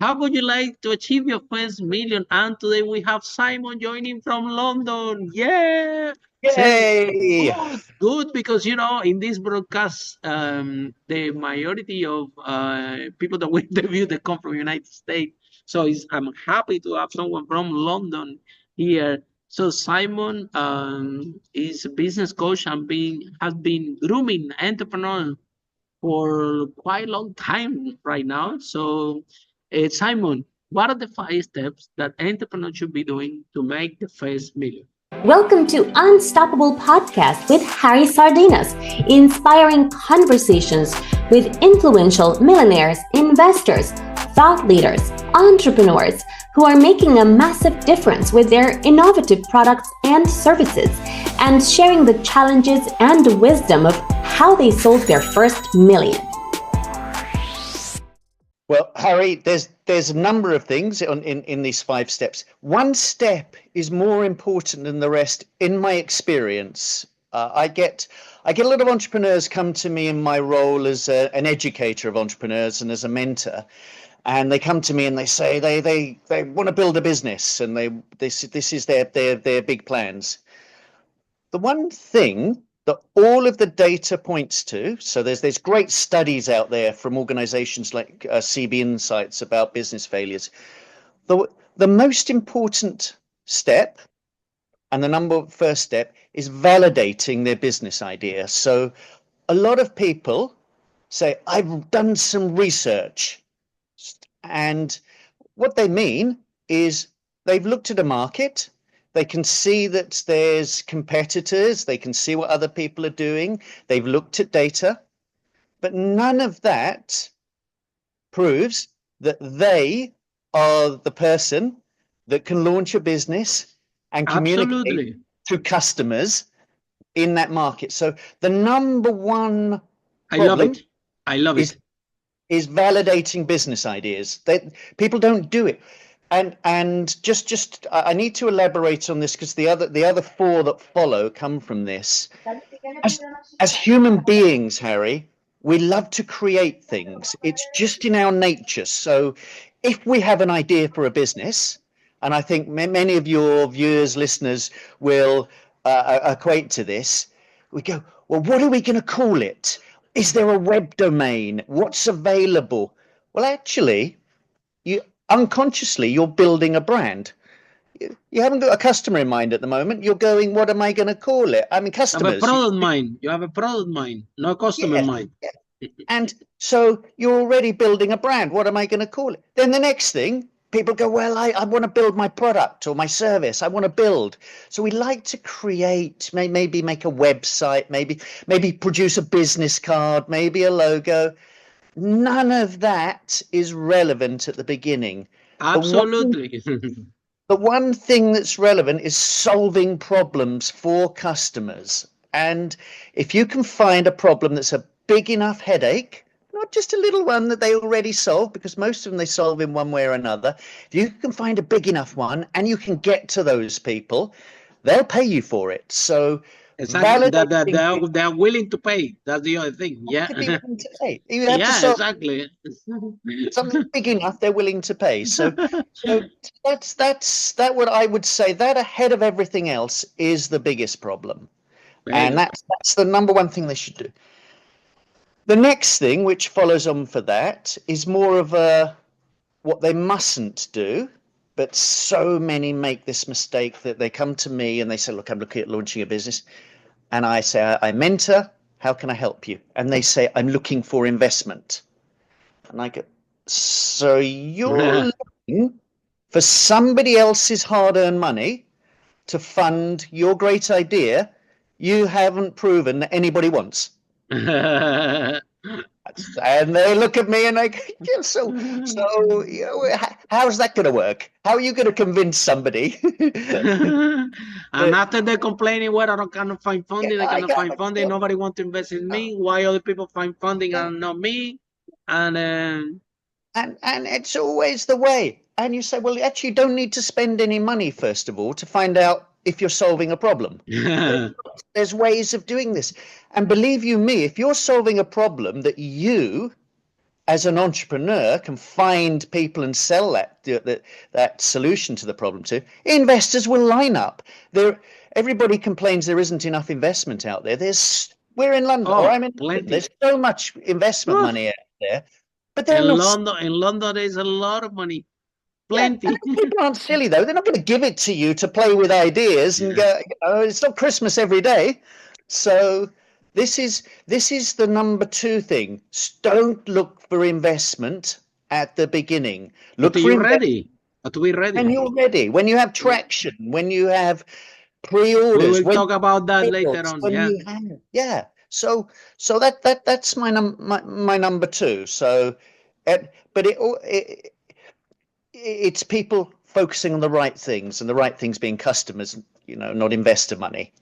How would you like to achieve your first million? And today we have Simon joining from London. Yeah. Say, Yay! good, because in this broadcast, the majority of people that we interview, they come from United States. So I'm happy to have someone from London here. So Simon is a business coach and has been grooming entrepreneurs for quite a long time right now. So, Simon, what are the 5 steps that entrepreneurs should be doing to make the first million? Welcome to Unstoppable Podcast with Harry Sardinas, inspiring conversations with influential millionaires, investors, thought leaders, entrepreneurs who are making a massive difference with their innovative products and services, and sharing the challenges and wisdom of how they sold their first million. Well, Harry, there's a number of things in these 5 steps. One step is more important than the rest, in my experience. I get a lot of entrepreneurs come to me in my role as an educator of entrepreneurs and as a mentor, and they come to me and they say they want to build a business, and this is their big plans. The one thing that all of the data points to, so there's great studies out there from organizations like CB Insights about business failures. The most important step, and the first step, is validating their business idea. So a lot of people say, I've done some research, and what they mean is they've looked at a market. They can see that there's competitors. They can see what other people are doing. They've looked at data, but none of that proves that they are the person that can launch a business and communicate to customers in that market. So the number one problem is validating business ideas. People don't do it. And just I need to elaborate on this, because the other 4 that follow come from this. As human beings, Harry, we love to create things. It's just in our nature. So if we have an idea for a business, and I think many of your viewers, listeners will equate to this, we go, well, what are we going to call it? Is there a web domain? What's available? Well, actually, unconsciously, you're building a brand. You haven't got a customer in mind at the moment. You're going, what am I going to call it? I mean, customers. You have a product mind. You have a product mind, no customer in mind. Yeah. And so you're already building a brand. What am I going to call it? Then the next thing, people go, well, I want to build my product or my service. I want to build. So we like to create, maybe make a website, maybe produce a business card, maybe a logo. None of that is relevant at the beginning. Absolutely. The one thing that's relevant is solving problems for customers. And if you can find a problem that's a big enough headache, not just a little one that they already solve, because most of them they solve in one way or another. If you can find a big enough one and you can get to those people, they'll pay you for it. So exactly, they're willing to pay. That's the other thing. Yeah. You have to solve exactly. something big enough, they're willing to pay. So that's what I would say. That ahead of everything else is the biggest problem. And that's the number one thing they should do. The next thing, which follows on for that, is more of what they mustn't do. But so many make this mistake that they come to me and they say, look, I'm looking at launching a business. And I say, I mentor, how can I help you? And they say, I'm looking for investment. And I go, so you're looking for somebody else's hard-earned money to fund your great idea you haven't proven that anybody wants. And they look at me and I go, yeah, so how's that going to work? How are you going to convince somebody? And after they're complaining, well, I cannot find funding, I cannot find funding, nobody wants to invest in me. Why other people find funding and not me? And it's always the way. And you say, well, actually, you don't need to spend any money, first of all, to find out if you're solving a problem. There's ways of doing this. And believe you me, if you're solving a problem that you as an entrepreneur can find people and sell that solution to the problem to, investors will line up. Everybody complains there isn't enough investment out there. We're in London, or Oh, I'm in London. plenty. There's so much investment money out there, but they're In not. London, there's a lot of money. Yeah, Plenty. people aren't silly though. They're not going to give it to you to play with ideas and go. It's not Christmas every day. So this is the number two thing. Don't look for investment at the beginning. Look Until for you're investment ready. Until we're ready. when you're ready, when you have traction, when you have We pre-orders, will talk about that later on. when Yeah. you have, yeah. So that's my number two. So, but it's people focusing on the right things, and the right things being customers, not investor money.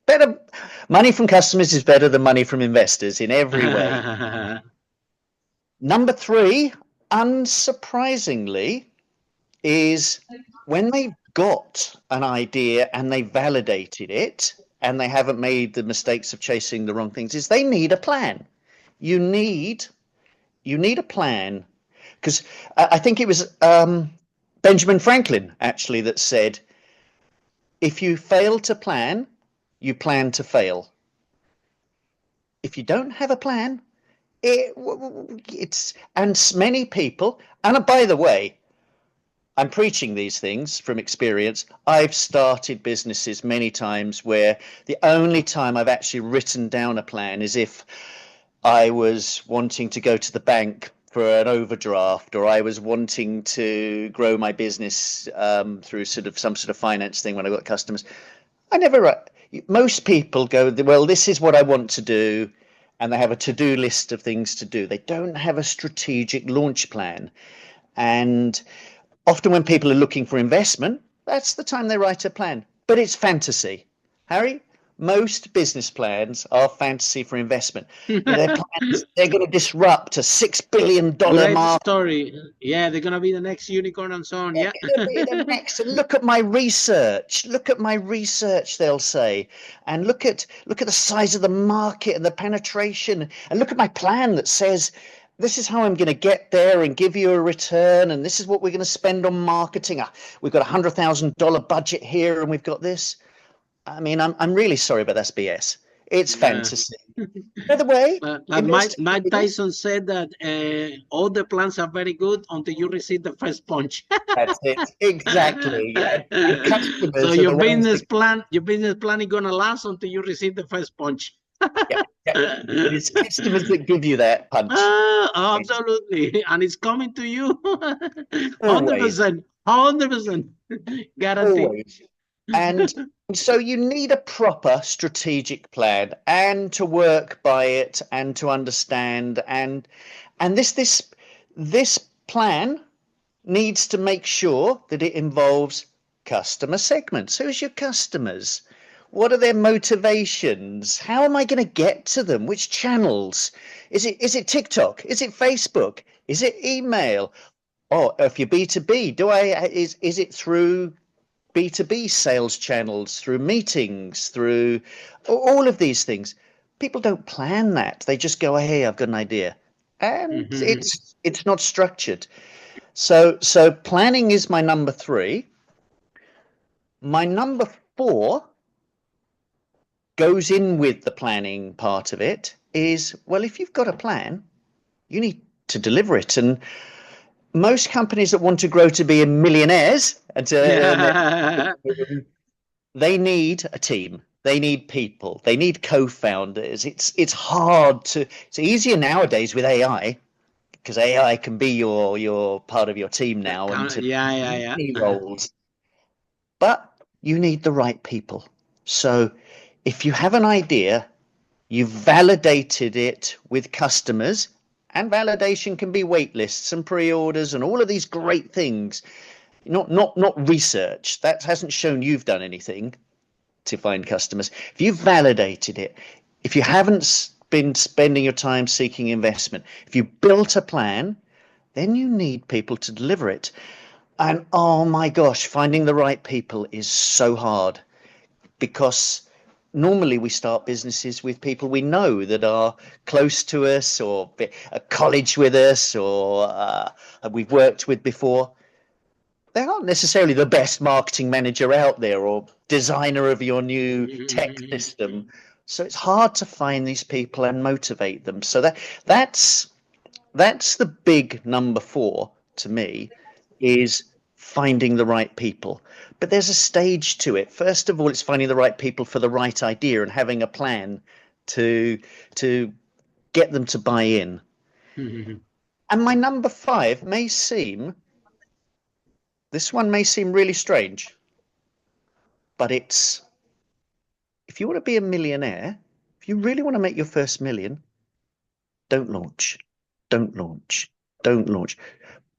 Better money from customers is better than money from investors in every way. Number three, unsurprisingly, is when they've got an idea and they validated it and they haven't made the mistakes of chasing the wrong things, is they need a plan. You need a plan. Because I think it was Benjamin Franklin, actually, that said, if you fail to plan, you plan to fail. If you don't have a plan, and many people, and by the way, I'm preaching these things from experience. I've started businesses many times where the only time I've actually written down a plan is if I was wanting to go to the bank for an overdraft, or I was wanting to grow my business through some sort of finance thing when I got customers. Most people go, well, this is what I want to do, and they have a to-do list of things to do. They don't have a strategic launch plan. And often when people are looking for investment, that's the time they write a plan. But it's fantasy. Harry, most business plans are fantasy for investment. They're going to disrupt a $6 billion Great market. story. Yeah, they're going to be the next unicorn and so on. Yeah. They're going to be the next. And look at my research. Look at my research, they'll say. And look at the size of the market and the penetration. And look at my plan that says, this is how I'm going to get there and give you a return. And this is what we're going to spend on marketing. We've got a $100,000 budget here, and we've got this. I mean, I'm really sorry, but that's BS. It's fantasy. By the way, Mike Tyson said that all the plans are very good until you receive the first punch. That's it. Exactly. So your business plan is going to last until you receive the first punch. Yeah. It's customers that give you that punch. Absolutely. And it's coming to you 100%. 100%. Guaranteed. Always. And so you need a proper strategic plan, and to work by it, and to understand, and this plan needs to make sure that it involves customer segments. Who's your customers? What are their motivations? How am I going to get to them? Which channels? Is it TikTok? Is it Facebook? Is it email? Or if you're B2B, is it through B2B sales channels, through meetings, through all of these things? People don't plan that. They just go, hey, I've got an idea. And it's not structured. So planning is my number three. My number four goes in with the planning part of it is, well, if you've got a plan, you need to deliver it. And most companies that want to grow to be millionaires, they need a team. They need people. They need co-founders. It's hard to. It's easier nowadays with AI, because AI can be your part of your team now. Roles. But you need the right people. So if you have an idea, you've validated it with customers, and validation can be wait lists and pre-orders and all of these great things. Not research. That hasn't shown you've done anything to find customers. If you've validated it, if you haven't been spending your time seeking investment, if you built a plan, then you need people to deliver it. And oh my gosh, finding the right people is so hard, because normally we start businesses with people we know that are close to us or at college with us or we've worked with before. They aren't necessarily the best marketing manager out there or designer of your new tech system. So it's hard to find these people and motivate them. So that's the big number 4 to me, is finding the right people. But there's a stage to it. First of all, it's finding the right people for the right idea and having a plan to get them to buy in. And my number 5 this one may seem really strange, but it's, if you want to be a millionaire, if you really want to make your first million, don't launch. Don't launch. Don't launch.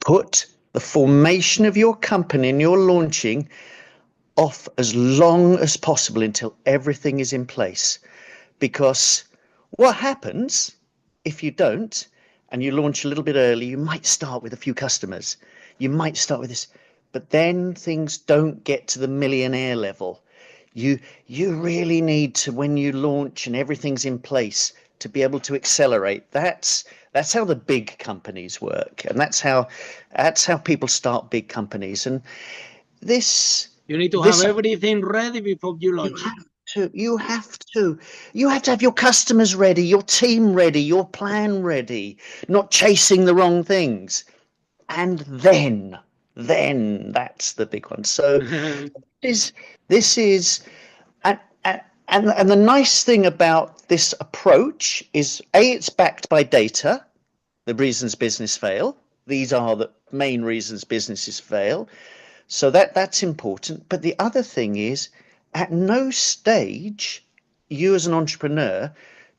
Put the formation of your company and your launching off as long as possible until everything is in place. Because what happens if you don't, and you launch a little bit early, you might start with a few customers. You might start with this, but then things don't get to the millionaire level. You really need to, when you launch and everything's in place, to be able to accelerate. That's how the big companies work, and that's how people start big companies. And this, you need to have everything ready before you launch. You have to have your customers ready, your team ready, your plan ready, not chasing the wrong things. And then that's the big one. So this is and the nice thing about this approach is, it's backed by data, the reasons business fail. These are the main reasons businesses fail. So that's important. But the other thing is, at no stage, you as an entrepreneur,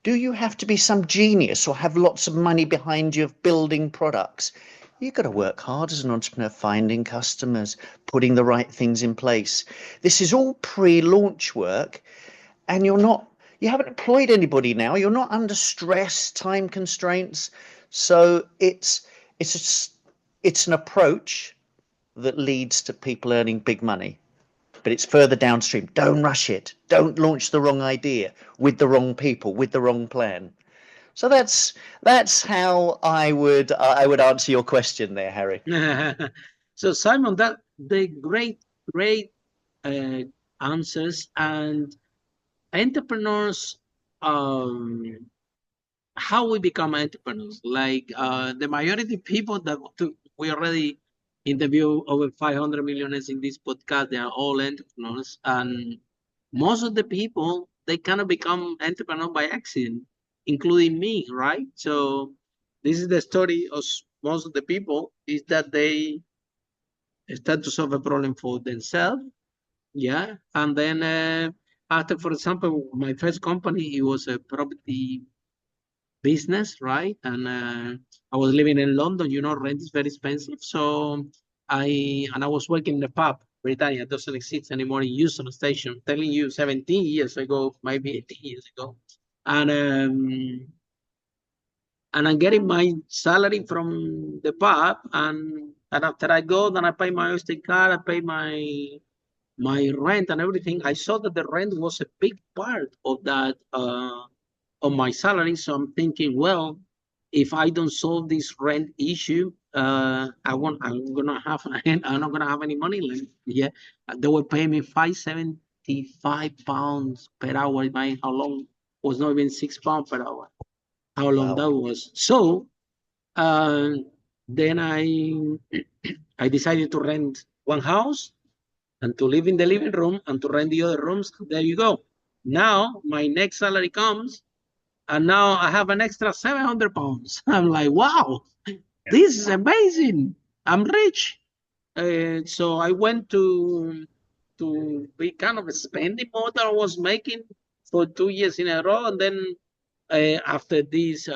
do you have to be some genius or have lots of money behind you of building products. You've got to work hard as an entrepreneur, finding customers, putting the right things in place. This is all pre-launch work, and you haven't employed anybody now. You're not under stress, time constraints. So it's an approach that leads to people earning big money. But it's further downstream. Don't rush it. Don't launch the wrong idea with the wrong people, with the wrong plan. So that's how I would answer your question there, Harry. So Simon, that the great answers. And entrepreneurs, how we become entrepreneurs, like the majority of people that we already interview over 500 millionaires in this podcast, they are all entrepreneurs, and most of the people, they kind of become entrepreneurs by accident, including me, right? So this is the story of most of the people, is that they start to solve a problem for themselves, yeah, and then after, for example, my first company, it was a property business, right? And I was living in London, rent is very expensive. So I was working in the pub. Britannia doesn't exist anymore in Houston Station. I'm telling you, 17 years ago, maybe 18 years ago. And I'm getting my salary from the pub, and after I go, then I pay my Oyster card, I pay my rent and everything. I saw that the rent was a big part of that of my salary. So I'm thinking, well, if I don't solve this rent issue, I'm not gonna have any money left. Yeah, they were paying me £575 per hour. How long was not even £6 per hour? How long that was? So then I decided to rent one house and to live in the living room and to rent the other rooms. There you go. Now my next salary comes, and now I have an extra £700. I'm like, wow, this is amazing. I'm rich. So I went to be kind of spending more than I was making for 2 years in a row. And then after this,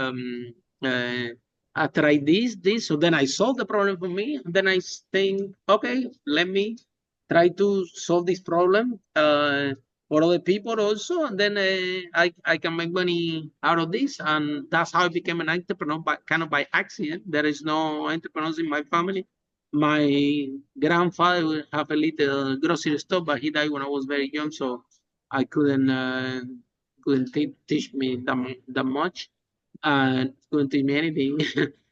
after I did this, so then I solved the problem for me. And then I think, okay, let me try to solve this problem for other people also, and then I can make money out of this. And that's how I became an entrepreneur, kind of by accident. There is no entrepreneurs in my family. My grandfather would have a little grocery store, but he died when I was very young, so I couldn't teach me that much, and couldn't teach me anything.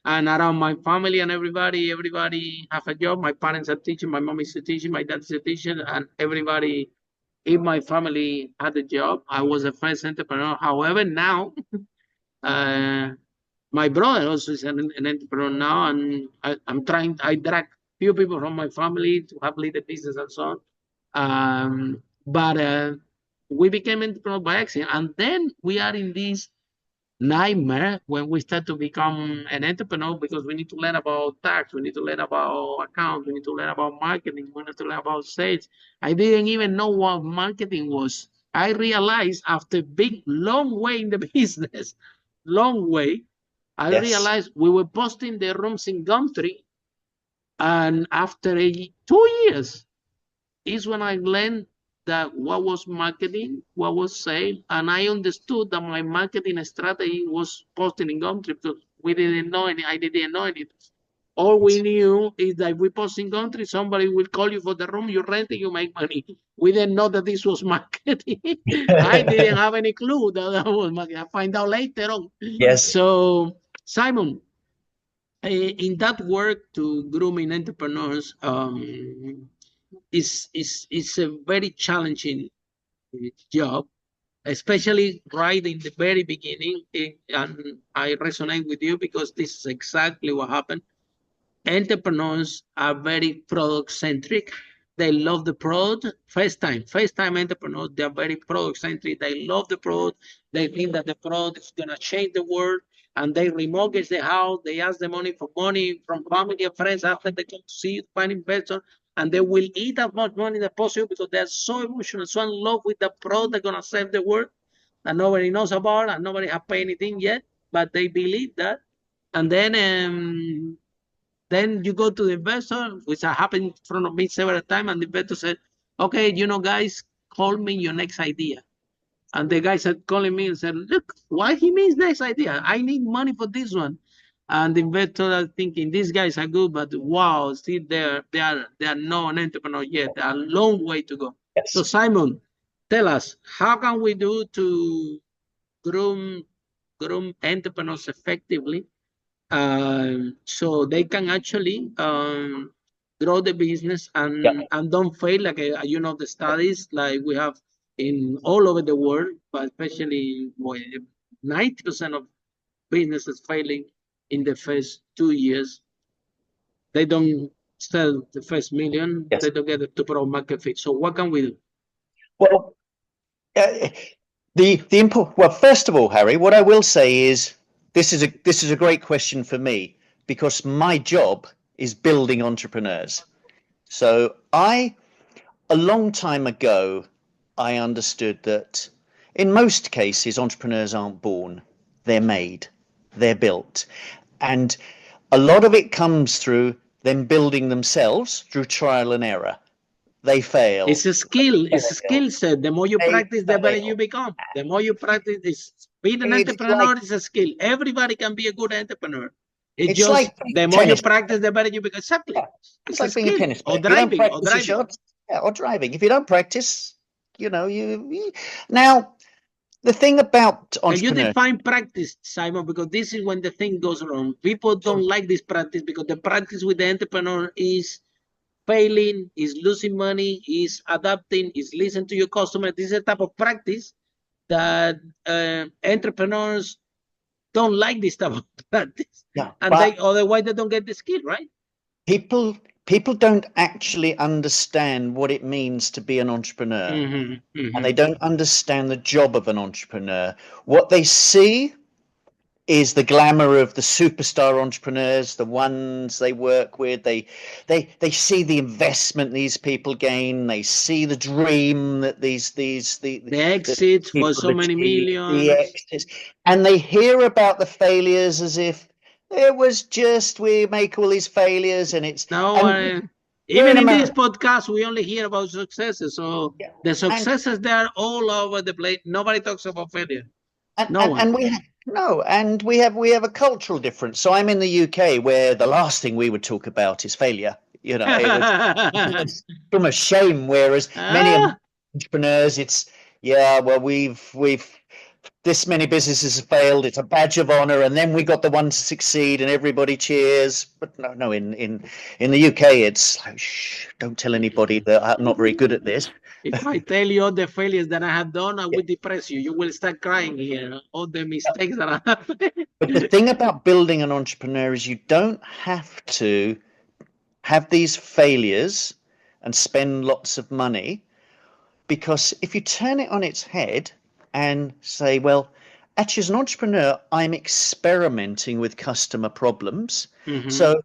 And around my family and everybody have a job. My parents are teaching, my mom is a teacher, my dad is a teacher, and everybody in my family had a job. I was the first entrepreneur. However, now uh, my brother also is an entrepreneur now, and I'm trying. I drag few people from my family to have little business and so on. But we became entrepreneurs by accident, and then we are in this nightmare when we start to become an entrepreneur because we need to learn about tax, we need to learn about accounts, we need to learn about marketing, we need to learn about sales. I didn't even know what marketing was. I realized after big long way in the business, long way, I realized we were posting the rooms in Gumtree, and after 2 years is when I learned that what was marketing, what was sales, and I understood that my marketing strategy was posting in Gumtree because we didn't know any. I didn't know anything. All we knew is that if we post in Gumtree, somebody will call you for the room, you rent it, you make money. We didn't know that this was marketing. I didn't have any clue that was marketing. I find out later on. Yes. So, Simon, in that work to grooming entrepreneurs, is a very challenging job, especially right in the very beginning. And I resonate with you because this is exactly what happened. Entrepreneurs are very product centric. They love the product. First time entrepreneurs, they are very product centric. They love the product. They think that the product is gonna change the world, and they remortgage the house. They ask the money from family and friends after they come to see you, find investor, and they will eat as much money as possible because they're so emotional, so in love with the product they're gonna save the world, and nobody knows about, and nobody has paid anything yet, but they believe that. And then you go to the investor, which happened in front of me several times, and the investor said, okay, guys, call me your next idea. And the guy said, calling me and said, look, why he means next idea? I need money for this one. And the investor are thinking, these guys are good, but wow, still they are not an entrepreneur yet. They are a long way to go. Yes. So Simon, tell us, how can we do to groom entrepreneurs effectively, so they can actually grow the business and don't fail like the studies like we have in all over the world, but especially 90% of businesses failing in the first 2 years. They don't sell the first million. They don't get the product market fit. So what can we do? Well, well, first of all, Harry, what I will say is this is a great question for me because my job is building entrepreneurs. So a long time ago, I understood that in most cases, entrepreneurs aren't born, they're made, they're built. And a lot of it comes through them building themselves through trial and error. They fail. It's a skill. It's a skill set. The more you practice, the better you become. The more you practice, being an entrepreneur is a skill. Everybody can be a good entrepreneur. It's just like the more you practice, the better you become. Exactly. It's like being a tennis player. Or driving. If you don't practice, you now. The thing about entrepreneurs. You define practice, Simon, because this is when the thing goes wrong. People don't like this practice because the practice with the entrepreneur is failing, is losing money, is adapting, is listening to your customer. This is a type of practice that entrepreneurs don't like this type of practice. Yeah, and otherwise they don't get the skill, right? People don't actually understand what it means to be an entrepreneur. And they don't understand the job of an entrepreneur. What they see is the glamour of the superstar entrepreneurs, the ones they work with. They see the investment these people gain. They see the dream that the exits for so many millions. The exits, and they hear about the failures as if it was just we make all these failures and it's even in this podcast we only hear about successes. So the successes they're all over the place. Nobody talks about failure. And we have a cultural difference. So I'm in the UK where the last thing we would talk about is failure. It's from a shame. Whereas many entrepreneurs, Yeah, well, we've this many businesses have failed. It's a badge of honor, and then we got the one to succeed, and everybody cheers. But no, in the UK, it's like, shh, don't tell anybody that I'm not very good at this. If I tell you all the failures that I have done, I Yeah. will depress you. You will start crying here. All the mistakes that I have. But the thing about building an entrepreneur is you don't have to have these failures and spend lots of money, because if you turn it on its head and say, well, actually, as an entrepreneur, I'm experimenting with customer problems. So,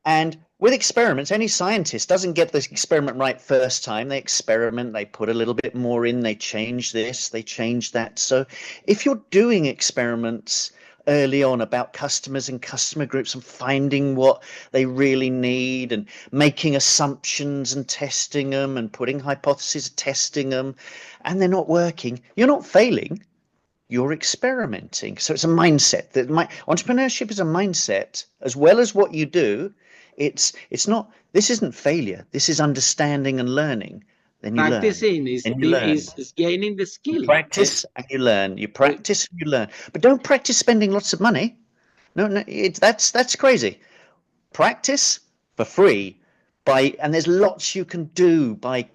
and with experiments, any scientist doesn't get this experiment right first time. They experiment, they put a little bit more in, they change this, they change that. So if you're doing experiments early on about customers and customer groups and finding what they really need and making assumptions and testing them and putting hypotheses, testing them, and they're not working, you're not failing, you're experimenting. So it's a mindset. That entrepreneurship is a mindset as well as what you do. It's not, this isn't failure, this is understanding and learning. Then you Practicing learn is, and you learn. is gaining the skill. Practice and you learn. You practice and you learn. But don't practice spending lots of money. No, that's crazy. Practice for free and there's lots you can do by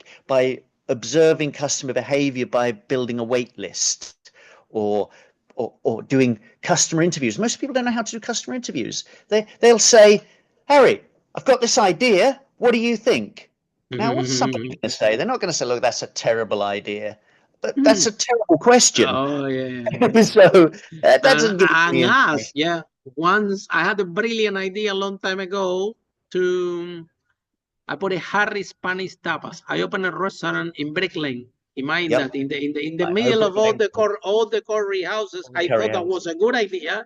observing customer behavior, by building a wait list or doing customer interviews. Most people don't know how to do customer interviews. They'll say, Harry, I've got this idea. What do you think? Now, what's somebody going to say? They're not going to say, look, that's a terrible idea. But that's a terrible question. Oh, yeah. So that doesn't give me us, yeah. Once I had a brilliant idea a long time ago I put a Harry Spanish tapas. I opened a restaurant in Brick Lane. Imagine that in the middle of all the curry houses. I thought that was a good idea.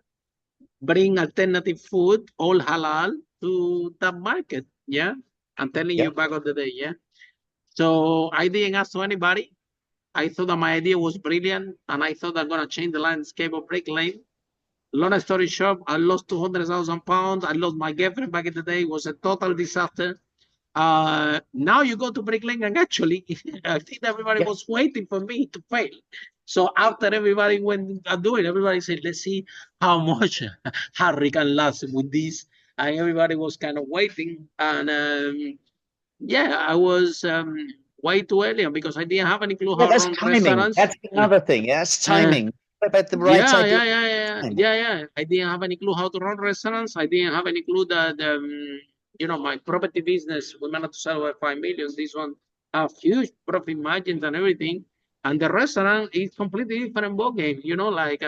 Bring alternative food, all halal, to the market. Yeah. I'm telling you back of the day, yeah. So I didn't ask to anybody. I thought that my idea was brilliant, and I thought I'm gonna change the landscape of Brick Lane. Long story short, I lost 200,000 pounds. I lost my girlfriend back in the day. It was a total disaster. Now you go to Brick Lane, and actually, I think everybody was waiting for me to fail. So after everybody went and do it, everybody said, let's see how much Harry can last with this. And everybody was kind of waiting. And yeah, I was way too early because I didn't have any clue how to run restaurants. That's another thing. That's timing. About the right idea. Yeah. I didn't have any clue how to run restaurants. I didn't have any clue that my property business, we managed to sell over 5 million. This one have huge profit margins and everything. And the restaurant is completely different ballgame. Like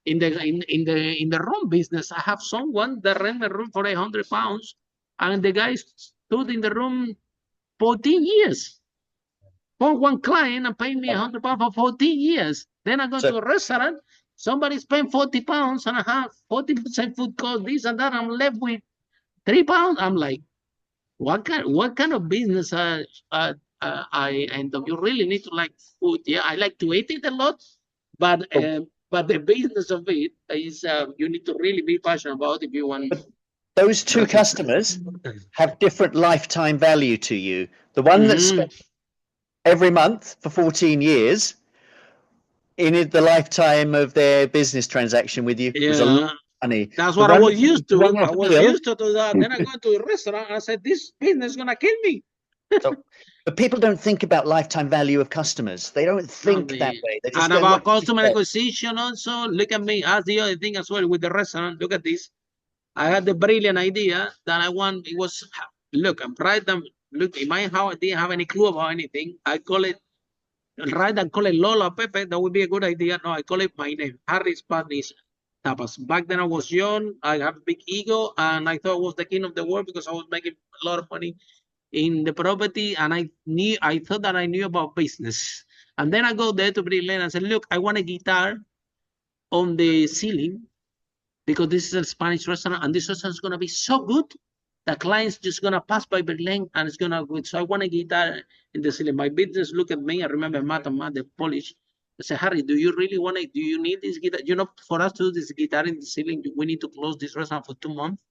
in the room business, I have someone that rent the room for £800, and the guy stood in the room 14 years for one client and paid me £100 for 14 years. Then I go to a restaurant, somebody spent £40 and I have 40% food cost, this and that. I'm left with £3. I'm like, what kind of business I end up? You really need to like food. Yeah, I like to eat it a lot, but the business of it is you need to really be passionate about if you want. Those two customers have different lifetime value to you. The one that spent every month for 14 years in the lifetime of their business transaction with you was a lot of money. That's what I was used to. I was used to that. Then I go to a restaurant and I said, this business is going to kill me. But people don't think about lifetime value of customers. They don't think that way. And about customer acquisition also, look at me. That's the other thing as well with the restaurant. Look at this. I had the brilliant idea that I want. It was, look, I'm right down. Look, in my house, I didn't have any clue about anything. I call it, right and call it Lola Pepe. That would be a good idea. No, I call it my name, Harry Spanish Tapas. Back then I was young. I have a big ego, and I thought I was the king of the world because I was making a lot of money in the property, and I thought that I knew about business. And then I go there to Brick Lane and said, look, I want a guitar on the ceiling because this is a Spanish restaurant, and this restaurant is going to be so good that clients just going to pass by Brick Lane and it's going to go. So I want a guitar in the ceiling. My business look at me. I remember Matt, the Polish. I said, Harry, do you really want it? Do you need this guitar? For us to do this guitar in the ceiling, we need to close this restaurant for 2 months.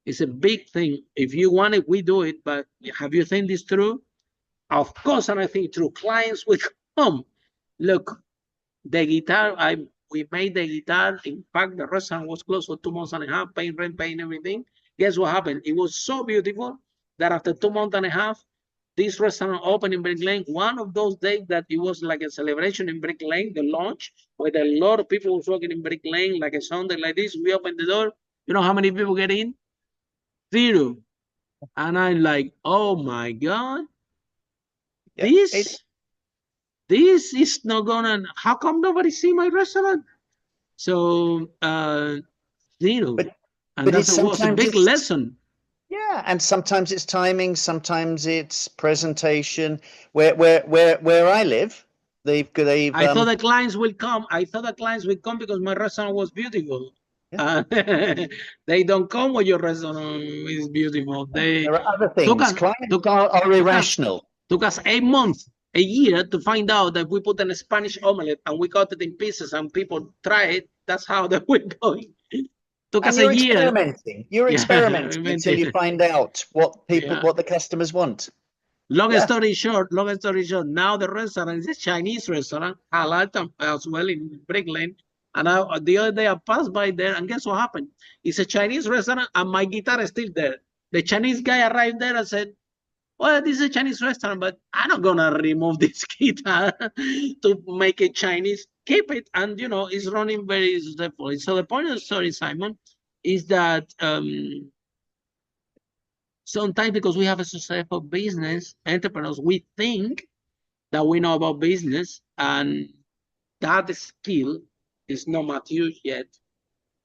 It's a big thing. If you want it, we do it. But have you think this through? Of course, and I think through. Clients will come. Look, the guitar, we made the guitar. In fact, the restaurant was closed for 2 months and a half, paying rent, paying everything. Guess what happened? It was so beautiful that after 2 months and a half, this restaurant opened in Brick Lane. One of those days that it was like a celebration in Brick Lane, the launch, where a lot of people was walking in Brick Lane, like a Sunday like this. We opened the door. You know how many people get in? 0. And I'm like, oh my God, Yeah, this is not gonna, how come nobody see my restaurant? So 0. but And that was a sometimes big lesson. yeah, and sometimes it's timing, sometimes it's presentation. Where I live, they've I thought the clients will come. I thought the clients will come because my restaurant was beautiful. Yeah. They don't come when your restaurant is beautiful. There are other things. Clients are irrational. Took us 8 months, a year to find out that we put in a Spanish omelette and we cut it in pieces and people try it. That's how that we're going. Took us a year. Experimenting. You're experimenting until you find out what people, what the customers want. Long story short, now the restaurant is a Chinese restaurant, halal as well in Brick Lane. And the other day I passed by there, and guess what happened? It's a Chinese restaurant, and my guitar is still there. The Chinese guy arrived there and said, well, this is a Chinese restaurant, but I'm not going to remove this guitar to make it Chinese. Keep it, and, it's running very successfully. So the point of the story, Simon, is that sometimes because we have a successful business, entrepreneurs, we think that we know about business, and that skill is not mature yet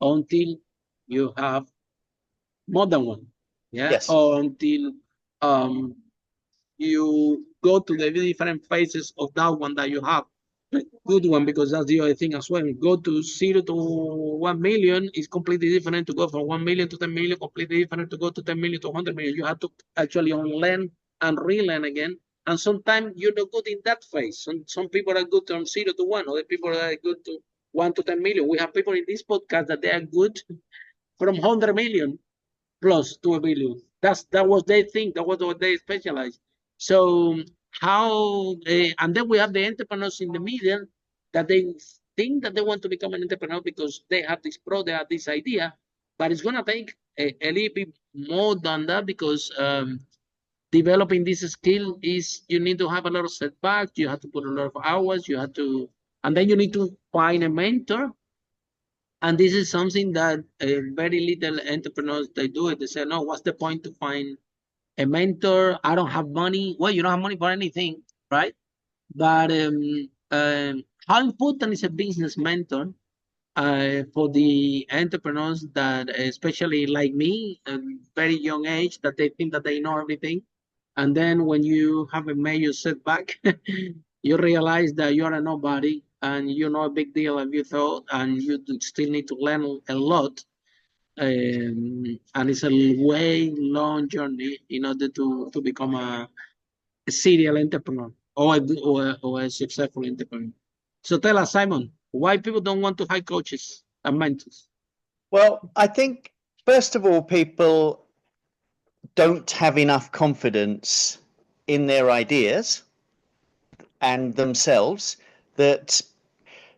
until you have more than one. Yeah. Yes. Or until you go to the different phases of that one that you have. Good one, because that's the other thing as well. Go to 0 to 1 million is completely different to go from 1 million to 10 million, completely different to go to 10 million to 100 million. You have to actually unlearn and relearn again. And sometimes you're not good in that phase. Some people are good from 0 to 1, other people are good to 1 to 10 million. We have people in this podcast that they are good from 100 million plus to a billion. That was their thing. That was what they specialize. So and then we have the entrepreneurs in the middle that they think that they want to become an entrepreneur because they have this they have this idea, but it's going to take a little bit more than that, because developing this skill is, you need to have a lot of setbacks, you have to put a lot of hours, and then you need to find a mentor. And this is something that very little entrepreneurs, they do it. They say, no, what's the point to find a mentor? I don't have money. Well, you don't have money for anything, right? But how important is a business mentor for the entrepreneurs that, especially like me, at very young age, that they think that they know everything. And then when you have a major setback, you realize that you are a nobody and you're not a big deal as you thought, and you still need to learn a lot. And it's a way long journey in order to become a serial entrepreneur or a successful entrepreneur. So tell us, Simon, why people don't want to hire coaches and mentors? Well, I think, first of all, people don't have enough confidence in their ideas and themselves that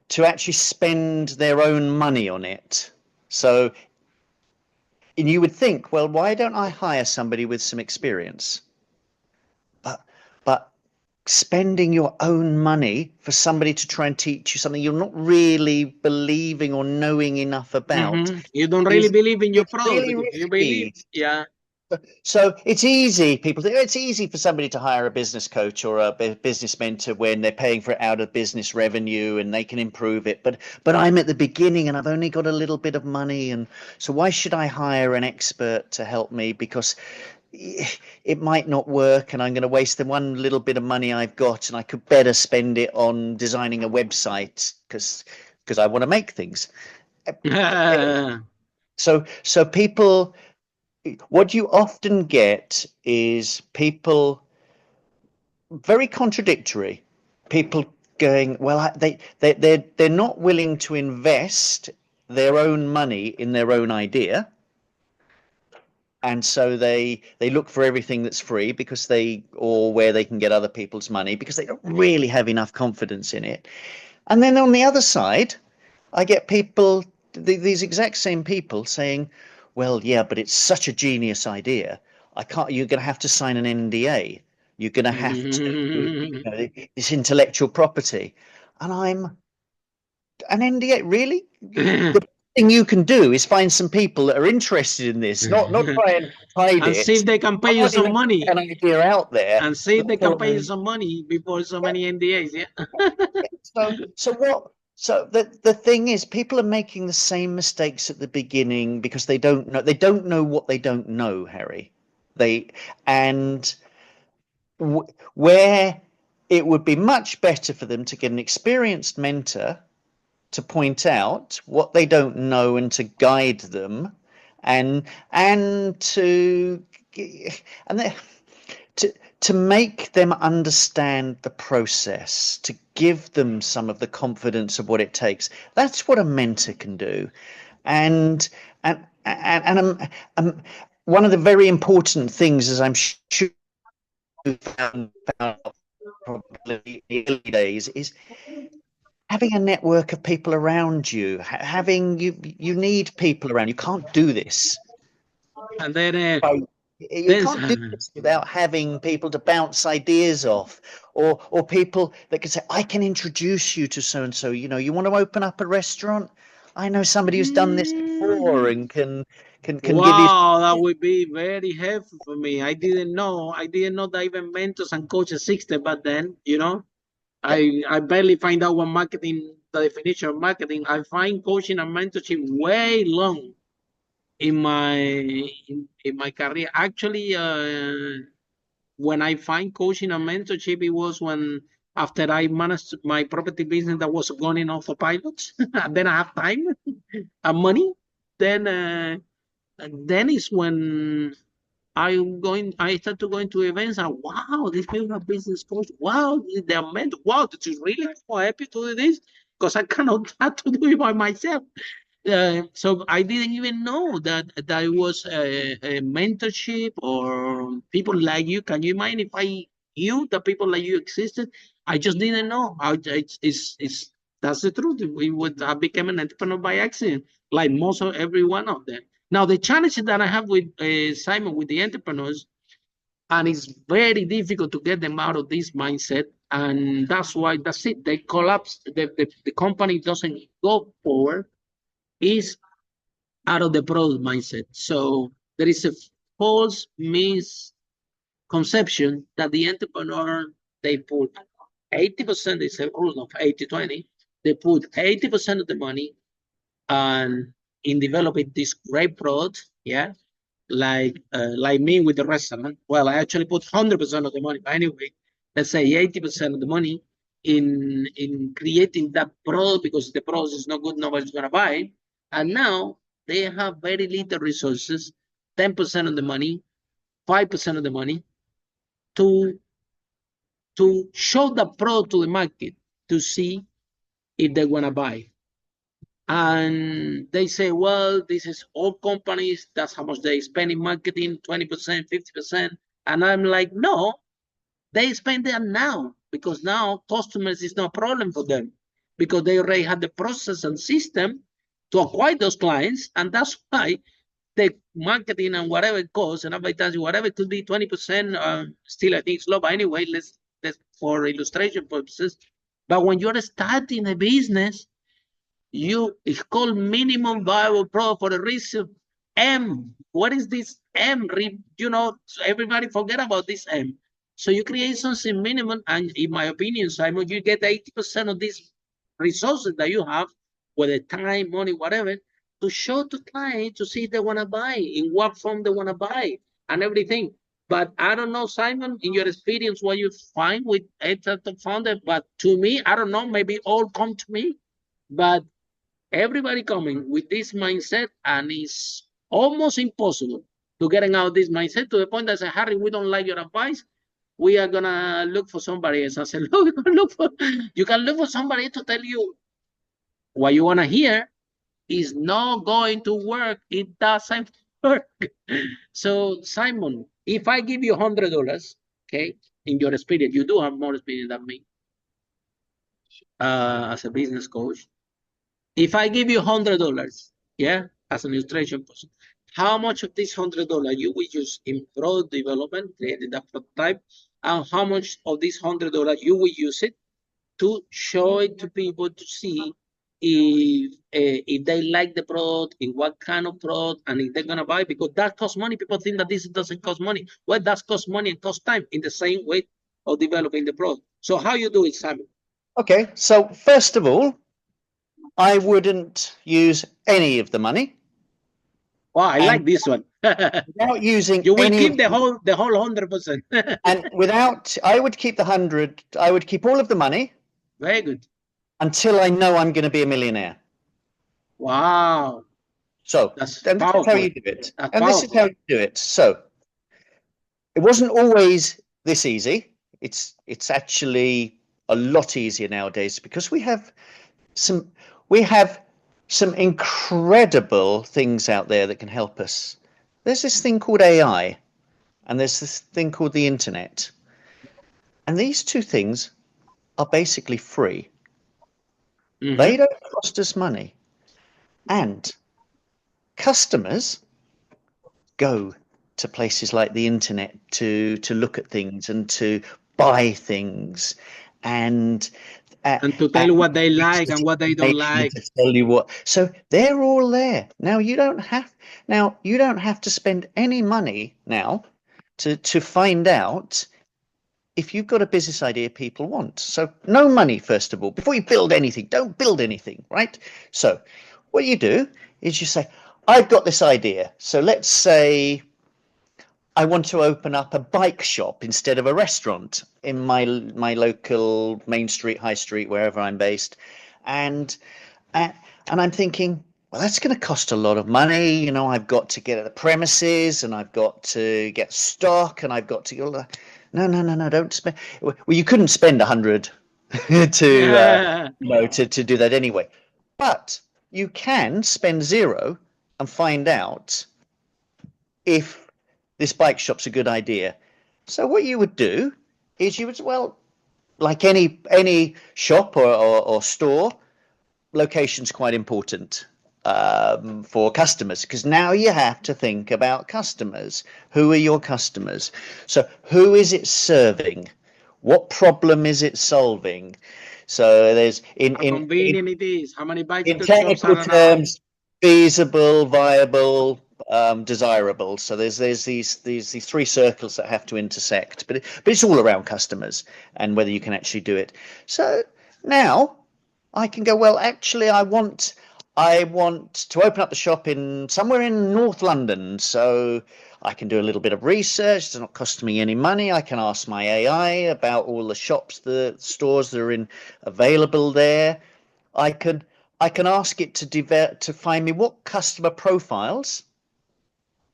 to actually spend their own money on it. So, and you would think, well, why don't I hire somebody with some experience? But spending your own money for somebody to try and teach you something you're not really believing or knowing enough about. You don't really believe in your product. Really you believe, yeah. So it's easy, it's easy for somebody to hire a business coach or a business mentor when they're paying for it out of business revenue and they can improve it. But I'm at the beginning and I've only got a little bit of money. And so why should I hire an expert to help me? Because it might not work and I'm going to waste the one little bit of money I've got, and I could better spend it on designing a website because I want to make things. So people, what you often get is people very contradictory. People going, well, they're not willing to invest their own money in their own idea, And so they look for everything that's free because or where they can get other people's money because they don't really have enough confidence in it. And then on the other side, I get people, these exact same people saying, well, yeah, but it's such a genius idea. You're going to have to sign an NDA. You're going to have to, this intellectual property. And an NDA, really? The thing you can do is find some people that are interested in this, not try and hide and it. see if they can pay you some money. An idea out there. And see if they can pay you some money before so many NDAs, yeah. So the thing is, people are making the same mistakes at the beginning because they don't know what they don't know, Harry. Where it would be much better for them to get an experienced mentor to point out what they don't know and to guide them and to make them understand the process, to give them some of the confidence of what it takes. That's what a mentor can do. And one of the very important things, as I'm sure you found probably in the early days, is having a network of people around you. You need people around. You can't do this. And then you can't do this without having people to bounce ideas off, or people that can say, I can introduce you to so and so. You want to open up a restaurant? I know somebody who's done this before and can give you. Wow, that would be very helpful for me. I didn't know that even mentors and coaches existed back then. I barely find out what marketing, the definition of marketing. I find coaching and mentorship way long in my career. Actually, when I find coaching and mentorship, it was when after I managed my property business that was going in autopilot, and then I have time and money. Then is when I start to go into events and wow, these people are business coach. Wow, they're meant. Wow, this is really happy to do this because I cannot have to do it by myself. So I didn't even know that it was a mentorship or people like you. Can you mind if I knew that people like you existed? I just didn't know. That's the truth. We would have become an entrepreneur by accident, like most of every one of them. Now the challenge that I have with Simon, with the entrepreneurs, and it's very difficult to get them out of this mindset, and that's it. They collapse. The company doesn't go forward. Is out of the product mindset. So there is a false misconception that the entrepreneur, they put 80%, it's a rule of 80-20, they put 80% of the money in developing this great product, yeah, like me with the restaurant. Well, I actually put 100% of the money, but anyway, let's say 80% of the money in creating that product, because the product is not good, nobody's gonna buy it. And now they have very little resources, 10% of the money, 5% of the money to show the product to the market to see if they want to buy. And they say, well, this is all companies, that's how much they spend in marketing, 20%, 50%. And I'm like, no, they spend that now, because now customers is no problem for them, because they already have the process and system to acquire those clients. And that's why the marketing and whatever it costs and advertising, whatever it could be 20%, still I think it's low, but anyway, let's for illustration purposes. But when you're starting a business, it's called minimum viable product for a reason. M. What is this M? So everybody forget about this M. So you create something minimum, and in my opinion, Simon, you get 80% of these resources that you have, whether time, money, whatever, to show to clients to see if they want to buy, in what form they want to buy, and everything. But I don't know, Simon, in your experience, what you find with a founder. But to me, I don't know, maybe all come to me, but everybody coming with this mindset, and it's almost impossible to get out of this mindset, to the point that I say, Harry, we don't like your advice. We are gonna look for somebody else. I said, look, you can look for somebody to tell you what you wanna hear is not going to work. It doesn't So, Simon, if I give you $100, okay, in your experience, you do have more experience than me as a business coach. If I give you $100, yeah, as an illustration person, how much of this $100 you will use in product development, creating that prototype, and how much of this $100 you will use it to show it to people to see if they like the product, in what kind of product, and if they're gonna buy, because that costs money. People think that this doesn't cost money. Well, that costs money and cost time in the same way of developing the product. So how you do it, Simon? Okay, so first of all, I wouldn't use any of the money. Wow, I like this one. Without using You will any keep of the whole 100%. and without, I would keep the 100. I would keep all of the money Very good. until I know I'm going to be a millionaire. Wow. So, That's and this is how powerful. you do it. That's And this is how you do it. So, it wasn't always this easy. It's actually a lot easier nowadays because we have some incredible things out there that can help us. There's this thing called AI, and there's this thing called the internet. And these two things are basically free. They don't cost us money. And customers go to places like the internet to look at things and to buy things and to tell you what they like and what they don't like. to tell you what. So they're all there. Now you don't have to spend any money now to find out if you've got a business idea people want. So no money, first of all. Before you build anything, don't build anything, right? So what you do is you say, I've got this idea. So let's say I want to open up a bike shop instead of a restaurant in my local main street, high street, wherever I'm based. And I'm thinking, well, that's going to cost a lot of money. You know, I've got to get the premises and I've got to get stock and I've got to go. No, don't spend. Well, you couldn't spend 100 to do that anyway. But you can spend 0 and find out if this bike shop's a good idea. So what you would do is you would, well, like any shop or store, location's quite important for customers, because now you have to think about customers. Who are your customers? So who is it serving? What problem is it solving? So there's how convenient it is. How many bikes in technical terms, feasible, viable, desirable. So there's these 3 circles that have to intersect, but it's all around customers and whether you can actually do it. So now I can go, well, actually I want to open up the shop somewhere in North London. So I can do a little bit of research. It's not costing me any money. I can ask my AI about all the shops, the stores that are available there. I can ask it to find me what customer profiles,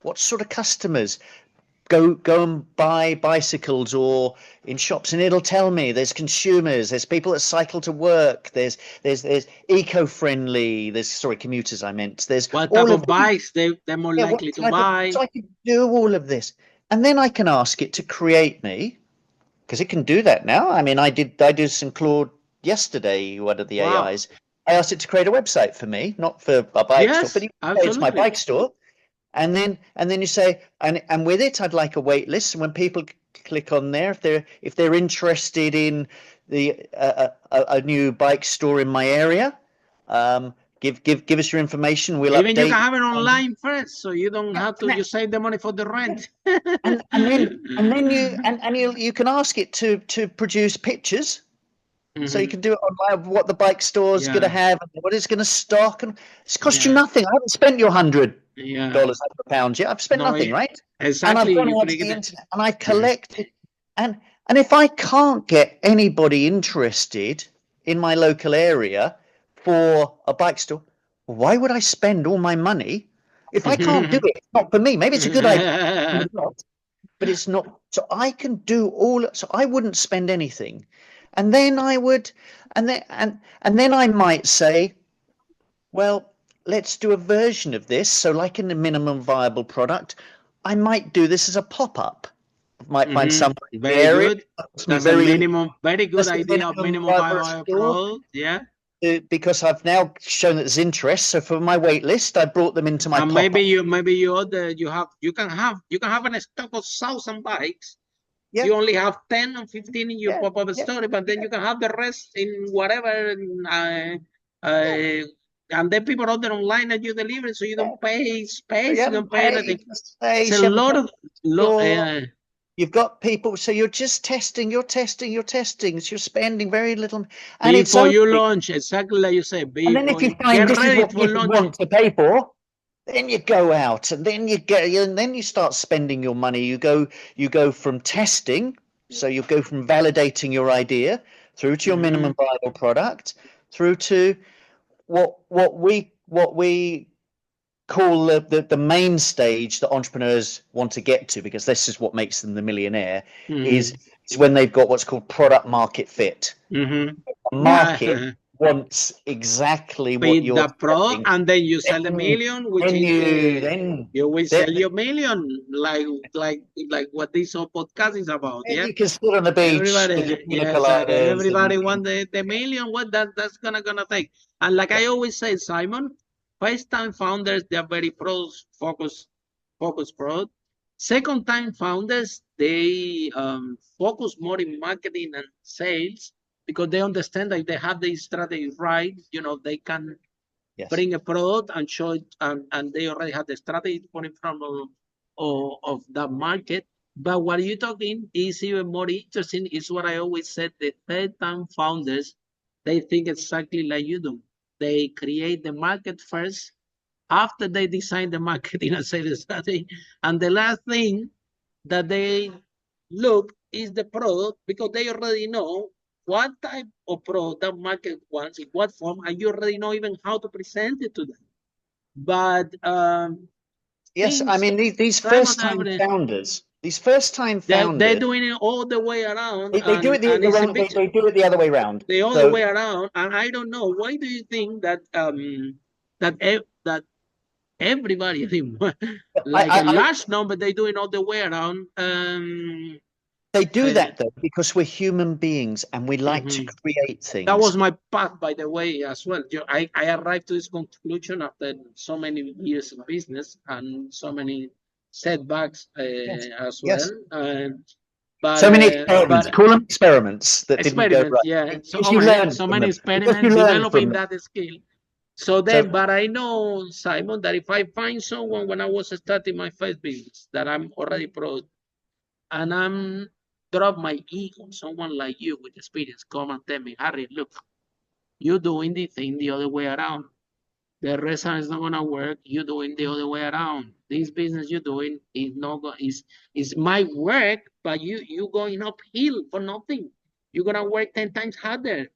what sort of customers go and buy bicycles or in shops, and it'll tell me there's consumers, there's people that cycle to work, there's eco-friendly, commuters I meant. There's what type of bikes they're more likely to buy. So I can do all of this. And then I can ask it to create me, because it can do that now. I mean, I did some Claude yesterday, one of the AIs. I asked it to create a website for me, not for a bike store, but it's my bike store. And then you say, and with it, I'd like a wait list. And when people click on there, if they're interested in a new bike store in my area, give us your information. We'll even update. you can have it online first, so you don't have to. You save the money for the rent. and then you can ask it to produce pictures. So you can do it online of what the bike store is going to have, and what it's going to stock, and it's cost you nothing. I haven't spent your $100, £100 yet. I've spent nothing, right? Exactly. And I've gone onto the internet and I've collected, and if I can't get anybody interested in my local area for a bike store, why would I spend all my money if I can't do it? It's not for me. Maybe it's a good idea, but it's not. So I can do all. So I wouldn't spend anything. And then I would, and then I might say, well, let's do a version of this. So like in the minimum viable product, I might do this as a pop-up. Might find somebody in the Very area, good. some That's a very very good that's the idea of minimum viable viable store, product. Yeah. because I've now shown that there's interest. So for my wait list, I brought them into my And pop-up. maybe you can have a stock of 1,000 bikes. Yeah. You only have 10 or 15 in your Yeah, pop-up yeah, store, but then you can have the rest in whatever. Uh, yeah, and then people order online and you deliver it, so you yeah. don't pay space, You you haven't don't pay paid anything. for It's space, a you haven't lot paid of for you've got people, so you're just testing, you're testing, so you're spending very little, and it's before only, you launch, exactly like you say, and then if before you you find get this is ready what for people launch. want to pay for, then you go out and then you start spending your money. You go from testing, so you go from validating your idea through to your minimum viable product, through to what we call the main stage that entrepreneurs want to get to, because this is what makes them the millionaire, is when they've got what's called product market fit. A market Yeah. wants exactly what Feed you're the product, selling. and then you sell the million, which Then is you will then sell your million, like what this whole podcast is about. Yeah. you can sit on the beach with your Everybody, pina yeah, exactly. coladas Everybody and want the million. What that's gonna take. And like I always say, Simon, first time founders, they are very focus product. Second time founders, they focus more in marketing and sales because they understand that if they have the strategy right, they can yes, bring a product and show it, and they already have the strategy to put in front of that market. But what you're talking is even more interesting, is what I always said, the third time founders, they think exactly like you do. They create the market first, after they design the marketing and sales strategy. And the last thing that they look is the product, because they already know what type of product that market wants, in what form, and you already know even how to present it to them. But yes. I things, mean, these Simon, first time founders, these first time they're founders, doing it all the way around, they do it and the it's a wrong. big, They do it the other way around. the other So way around. And I don't know, why do you think that that everybody, I think, like a I large number, they do it all the way around. they do Uh, that though because we're human beings and we like to mhm. create That things. was my path, by the way, as well. I arrived to this conclusion after so many years of business and so many setbacks Yes, as well. yes. But So many experiments. but Call them experiments that didn't go experiments, right yeah. So because oh you my God, learned so from many them. Because you experiments learned from developing them. that skill. So So then, but I know, Simon, that if I find someone when I was starting my first business that I'm already pro, and I'm drop my ego, someone like you with experience come and tell me, Harry, look, you're doing the thing the other way around. The restaurant is not gonna work. You're doing the other way around. This business you're doing is not go is might work, but you going uphill for nothing. You're gonna work 10 times harder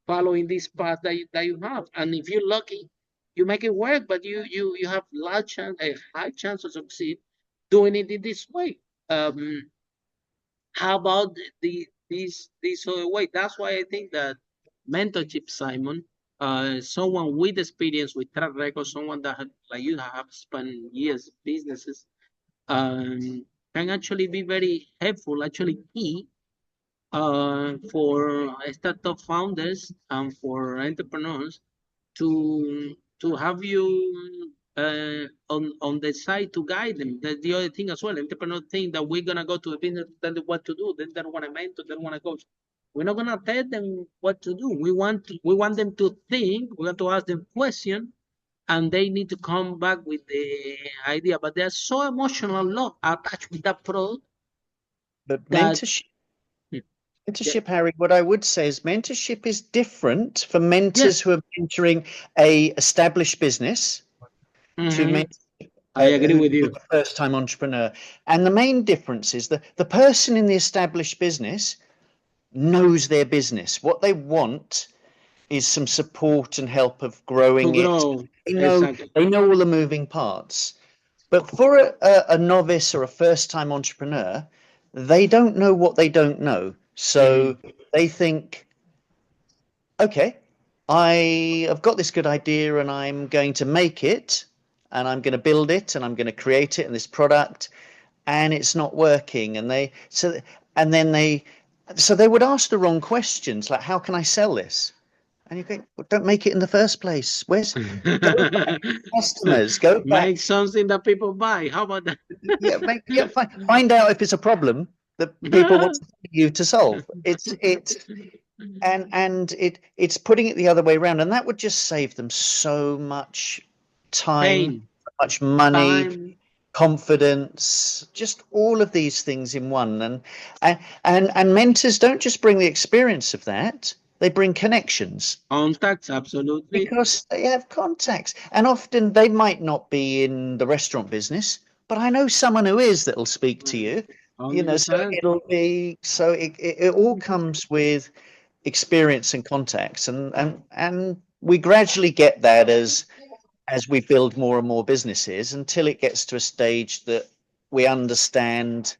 following this path that you have. And if you're lucky, you make it work, but you have a high chance to succeed doing it in this way. Um, how about this other way? That's why I think that mentorship, Simon, someone with experience, with track record, someone that like you have spent years businesses, can actually be very helpful, actually key for startup founders and for entrepreneurs to have you on the side to guide them. That's the other thing as well. Entrepreneurs think that we're gonna go to a business, tell them what to do. They don't want to mentor. They don't want to coach. We're not gonna tell them what to do. We want them to think. We want to ask them questions, and they need to come back with the idea. But they're so emotional love attached with that product but that yeah, mentorship, Harry, what I would say is mentorship is different for mentors yes, who are mentoring a established business to mhm, mentors I agree with who's you. a first-time entrepreneur. And the main difference is that the person in the established business knows their business. What they want is some support and help of To growing it. grow, exactly. They know all the moving parts. But for a novice or a first-time entrepreneur, they don't know what they don't know. Mhm. So they think, okay, I have got this good idea and I'm going to make it and I'm going to build it and I'm going to create it and this product and it's not working and they would ask the wrong questions like how can I sell this? And you think, well, don't make it in the first place. Go back to customers, go back. Make something that people buy. How about that? Find out if it's a problem that people want you to solve. It's putting it the other way around, and that would just save them so much time, Pain, so much money, time, confidence, just all of these things in one. And mentors don't just bring the experience of that, they bring connections contacts, absolutely. because they have contacts. And often they might not be in the restaurant business, but I know someone who is that'll speak to you. You know, so 100%. it all comes with experience and contacts, and we gradually get that as we build more and more businesses until it gets to a stage that we understand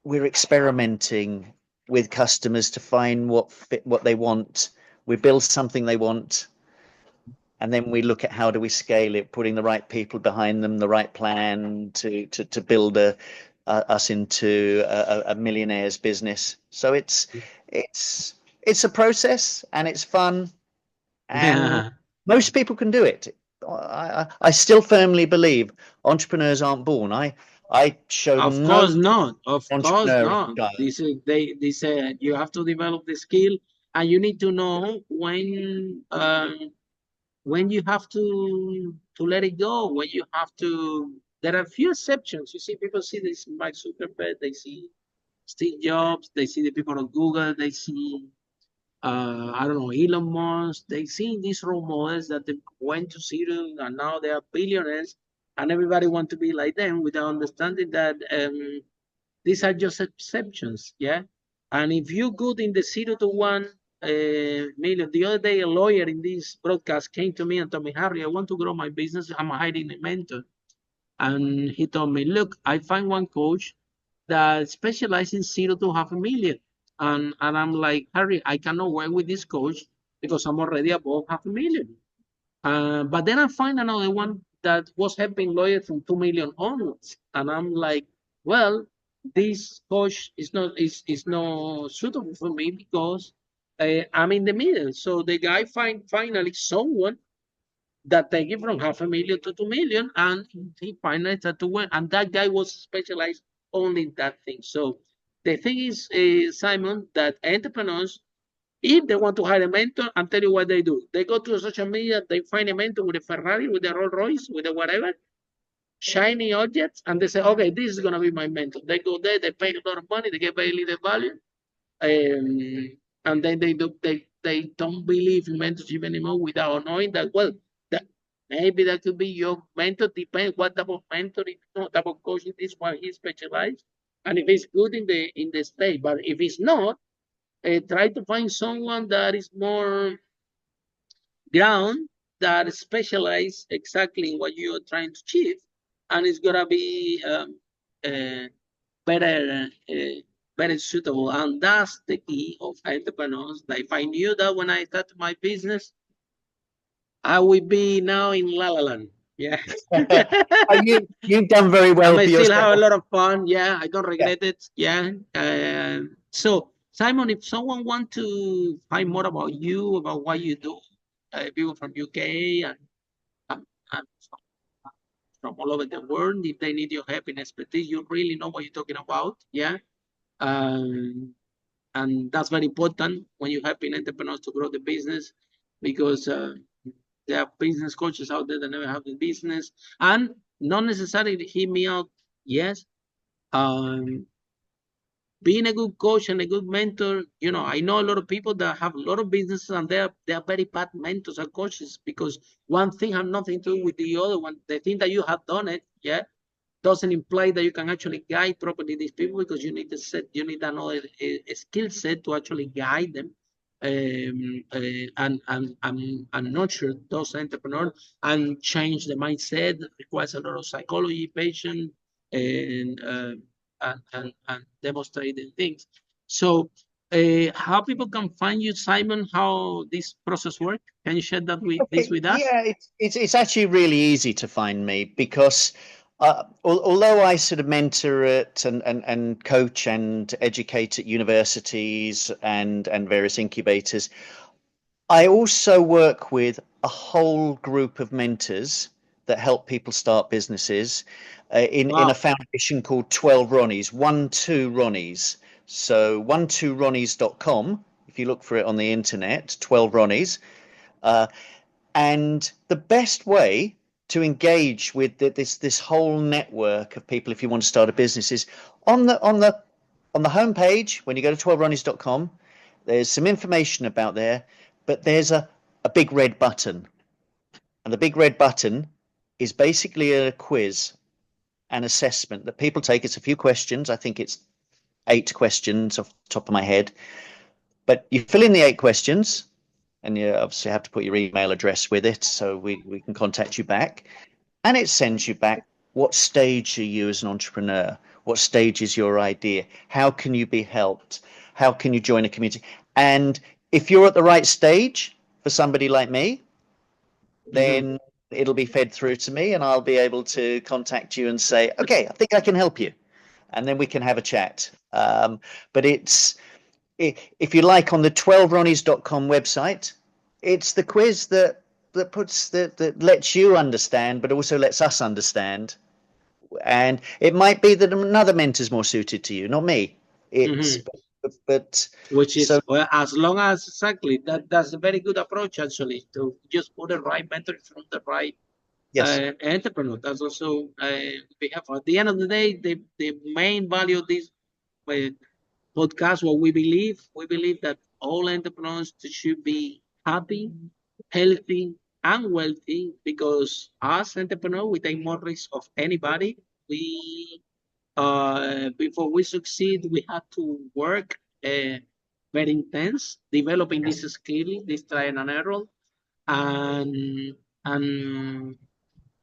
we're experimenting with customers to find what they want. We build something they want, and then we look at how do we scale it, putting the right people behind them, the right plan to build us into a millionaire's business. So it's a process and it's fun, and Yeah. most people can do it. I still firmly believe entrepreneurs aren't born. I show Of them no course not. Of course entrepreneurial not. child. They said you have to develop the skill, and you need to know when you have to let it go, when you have to. There are a few exceptions. You see, people see this Mark Zuckerberg, they see Steve Jobs, they see the people on Google, they see I don't know, Elon Musk. They see these role models that they went to zero and now they are billionaires, and everybody want to be like them without understanding that these are just exceptions. Yeah, and if you're good in the 0 to 1 million, the other day a lawyer in this broadcast came to me and told me, Harry, I want to grow my business. I'm hiring a mentor, and he told me, look, I find one coach that specializes in 0 to 500,000. And I'm like, Harry, I cannot work with this coach because I'm already above 500,000. But then I find another one that was helping lawyers from 2 million onwards. And I'm like, well, this coach is not suitable for me because I'm in the middle. So the guy finally someone that take it from 500,000 to 2 million, and he finally started to win. And that guy was specialized only in that thing. So the thing is, Simon, that entrepreneurs, if they want to hire a mentor, I'll tell you what they do. They go to social media, they find a mentor with a Ferrari, with a Rolls Royce, with a whatever, shiny objects, and they say, okay, this is going to be my mentor. They go there, they pay a lot of money, they get very little value, and then they don't believe in mentorship anymore without knowing that, well, that maybe that could be your mentor. Depends what type of mentor, if what type of coach it is, what he specialized, and if he's good in the state. But if he's not, try to find someone that is more ground, that specialize exactly in what you're trying to achieve, and it's gonna be uh, better better suitable. And that's the key of entrepreneurs. If I knew that when I started my business, I would be now in La La Land. Yeah. You've done very well I for may still have a yourself. lot of fun. Yeah, I don't Yeah. regret it. Yeah. So Simon, if someone want to find more about you, about what you do, people from UK and from all over the world, if they need your help and expertise, you really know what you're talking about. Yeah. Um, and that's very important when you're helping entrepreneurs to grow the business, because there are business coaches out there that never have the business, and not necessarily hear me out. Yes, um, being a good coach and a good mentor, I know a lot of people that have a lot of businesses and they are very bad mentors and coaches, because one thing has nothing to do with the other one. The thing that you have done it, yeah, doesn't imply that you can actually guide properly these people, because you need another a skill set to actually guide them, and nurture those entrepreneurs and change the mindset. It requires a lot of psychology, patience, and demonstrating things. So how people can find you, Simon, how this process works? Can you share that with us? Yeah, it's actually really easy to find me because although I sort of mentor at and coach and educate at universities and various incubators, I also work with a whole group of mentors that help people start businesses in a foundation called 12 Ronnies, 12 Ronnies. So 12ronnies.com, if you look for it on the internet, 12 Ronnies. And the best way to engage with this whole network of people, if you want to start a business, is on the homepage. When you go to 12ronnies.com, there's some information about there, but there's a big red button, and the big red button is basically a quiz, an assessment that people take. It's a few questions. I think it's 8 questions off the top of my head, but you fill in the 8 questions. And you obviously have to put your email address with it so we can contact you back. And it sends you back, what stage are you as an entrepreneur? What stage is your idea? How can you be helped? How can you join a community? And if you're at the right stage for somebody like me, then it'll be fed through to me and I'll be able to contact you and say, okay, I think I can help you. And then we can have a chat. But it's, if you like, on the 12ronnies.com website, it's the quiz that lets you understand, but also lets us understand. And it might be that another mentor's more suited to you, not me. It's but which is, well, as long as exactly that's a very good approach, actually, to just put the right mentor from the right entrepreneur. That's also we have, at the end of the day, the main value of this podcast, what we believe that all entrepreneurs should be happy, healthy, and wealthy, because as entrepreneurs, we take more risk of anybody. We before we succeed, we have to work very intense, developing this skill, this trial and error, and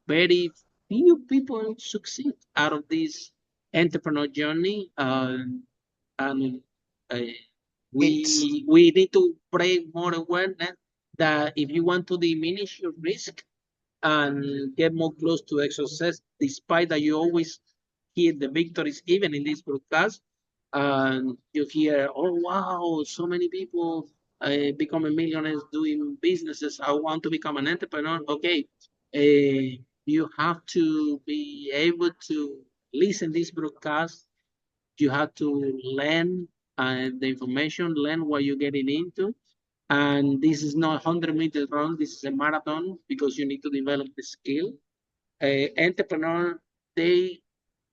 very few people succeed out of this entrepreneur journey. And we need to bring more awareness that if you want to diminish your risk and get more close to success, despite that you always hear the victories, even in this broadcast, and you hear, oh wow, so many people becoming millionaires doing businesses. I want to become an entrepreneur. Okay, you have to be able to listen this broadcast. You have to learn the information, learn what you're getting into. And this is not a 100-meter run. This is a marathon, because you need to develop the skill. Entrepreneurs, they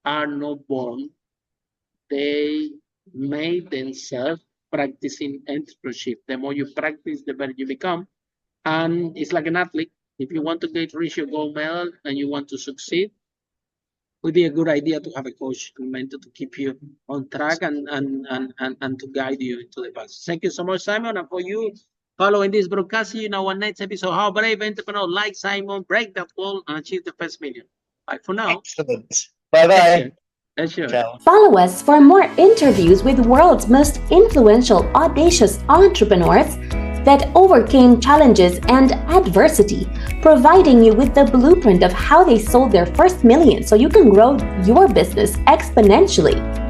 are not born. They made themselves practicing entrepreneurship. The more you practice, the better you become. And it's like an athlete. If you want to reach your gold medal and you want to succeed, it would be a good idea to have a coach and mentor to keep you on track and to guide you into the path. Thank you so much, Simon, and for you following this broadcast. See you in our next episode. How brave entrepreneurs like Simon break that wall and achieve the first million. Bye for now. Excellent. Bye-bye. Sure. Follow us for more interviews with world's most influential, audacious entrepreneurs that overcame challenges and adversity, providing you with the blueprint of how they sold their first million so you can grow your business exponentially.